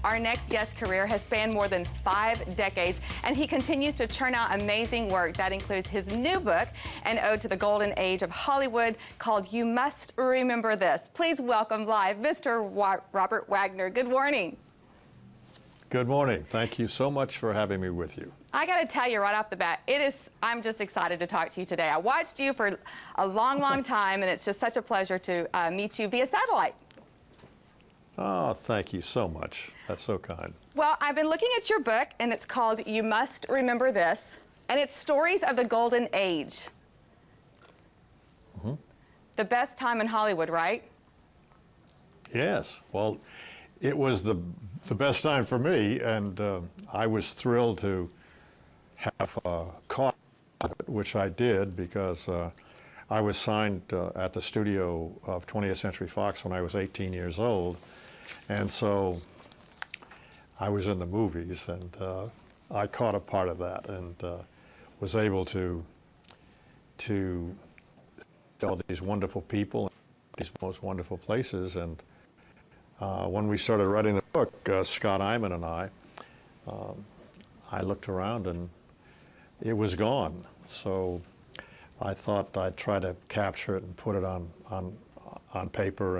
Our next guest's career has spanned more than 5 decades, and he continues to churn out amazing work. That includes his new book, an ode to the golden age of Hollywood, called You Must Remember This. Please welcome live Mr. Robert Wagner. Good morning. Good morning. Thank you so much for having me with you. I got to tell you right off the bat, I'm just excited to talk to you today. I watched you for a long time, and it's just such a pleasure to meet you via satellite. Oh, thank you so much. That's so kind. Well, I've been looking at your book, and it's called You Must Remember This, and it's stories of the golden age. Mm-hmm. The best time in Hollywood, right? Yes. Well, it was the best time for me, and I was thrilled to have caught it, which I did because I was signed at the studio of 20th Century Fox when I was 18 years old, and so I was in the movies, and I caught a part of that and was able to see all these wonderful people, these most wonderful places, and when we started writing the book, Scott Iman and I looked around and it was gone. So I thought I'd try to capture it and put it on paper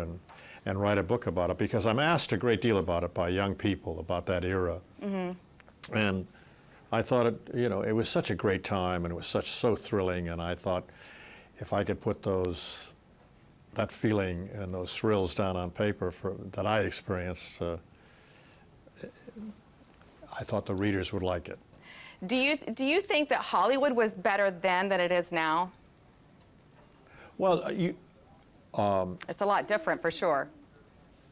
and write a book about it, because I'm asked a great deal about it by young people about that era. Mm-hmm. And I thought it was such a great time, and it was so thrilling, and I thought if I could put that feeling and those thrills down on paper that I experienced, I thought the readers would like it. Do you think that Hollywood was better then than it is now? Well, it's a lot different for sure.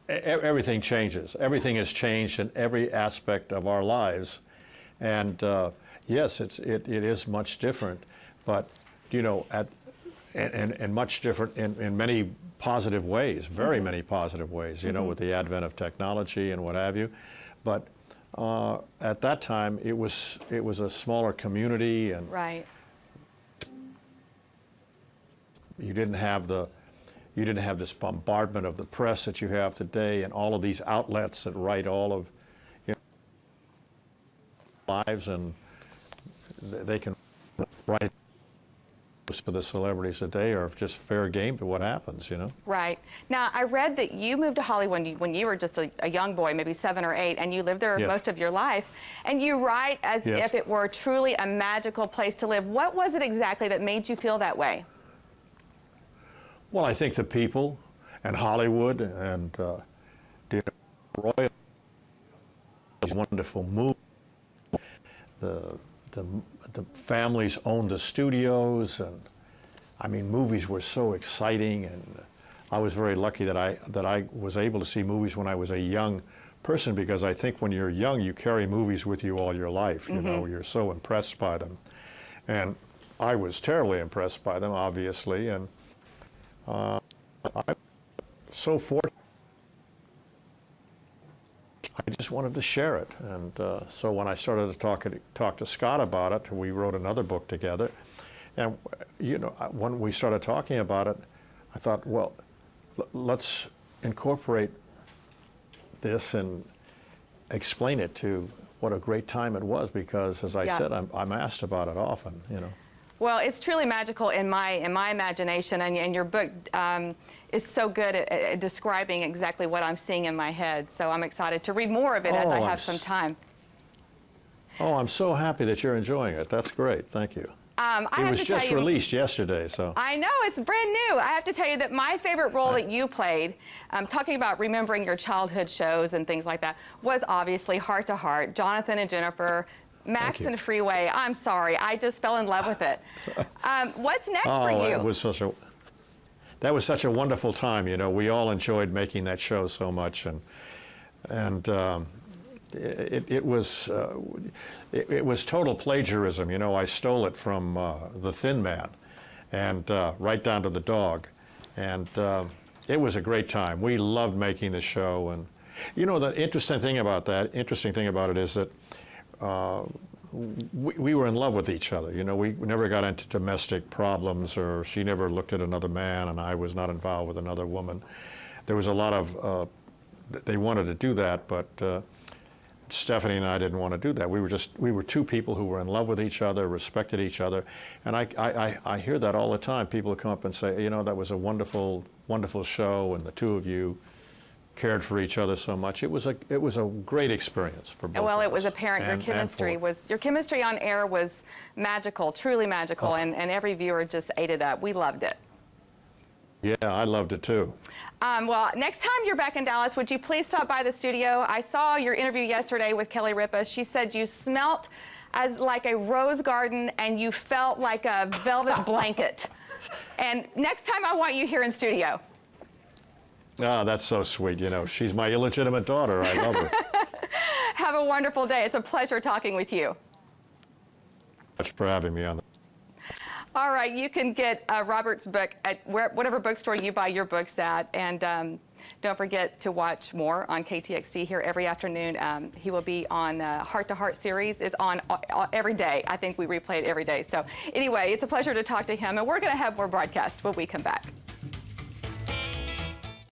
Everything changes. Everything has changed in every aspect of our lives, and yes, it is much different, but and much different in many positive ways, very mm-hmm. many positive ways, mm-hmm. with the advent of technology and what have you. But at that time, it was a smaller community, and right. You didn't have this bombardment of the press that you have today, and all of these outlets that write all of lives, and they can write for the celebrities today are just fair game to what happens, Right. Now, I read that you moved to Hollywood when you were just a young boy, maybe 7 or 8, and you lived there yes. most of your life. And you write as yes. if it were truly a magical place to live. What was it exactly that made you feel that way? Well, I think the people and Hollywood and the royal wonderful movie. The families owned the studios, and I mean, movies were so exciting, and I was very lucky that I was able to see movies when I was a young person, because I think when you're young, you carry movies with you all your life. Mm-hmm. You're so impressed by them, and I was terribly impressed by them, obviously, and I'm so fortunate. I just wanted to share it, and so when I started to talk to Scott about it, we wrote another book together, and when we started talking about it, I thought, well, let's incorporate this and explain it to what a great time it was, because, as I said, I'm asked about it often, Well, it's truly magical in my imagination, and your book is so good at describing exactly what I'm seeing in my head. So I'm excited to read more of it as I have some time. Oh, I'm so happy that you're enjoying it. That's great. Thank you. It was just released yesterday, so. I know, it's brand new. I have to tell you that my favorite role that you played, talking about remembering your childhood shows and things like that, was obviously Heart to Heart, Jonathan and Jennifer, Max and Freeway. I'm sorry, I just fell in love with it. What's next for you? That was such a wonderful time. We all enjoyed making that show so much, and it was total plagiarism. I stole it from The Thin Man, and right down to the dog, and it was a great time. We loved making the show, and the interesting thing about it is that we were in love with each other. We never got into domestic problems, or she never looked at another man, and I was not involved with another woman. There was a lot of, they wanted to do that, but Stephanie and I didn't want to do that. We were two people who were in love with each other, respected each other, and I hear that all the time. People come up and say, you know, that was a wonderful, wonderful show, and the two of you cared for each other so much. It was a great experience for both Well, of it was us. apparent your And chemistry on air was magical, truly magical, and every viewer just ate it up. We loved it. Yeah, I loved it too. Well, next time you're back in Dallas, would you please stop by the studio? I saw your interview yesterday with Kelly Ripa. She said you smelt as like a rose garden and you felt like a velvet blanket. And next time I want you here in studio. Ah, that's so sweet. You know, she's my illegitimate daughter. I love her. Have a wonderful day. It's a pleasure talking with you. Thanks for having me on the All right, you can get Robert's book at whatever bookstore you buy your books at. And don't forget to watch more on KTXT here every afternoon. He will be on Heart to Heart series. It's on every day. I think we replay it every day. So anyway, it's a pleasure to talk to him. And we're going to have more broadcasts when we come back.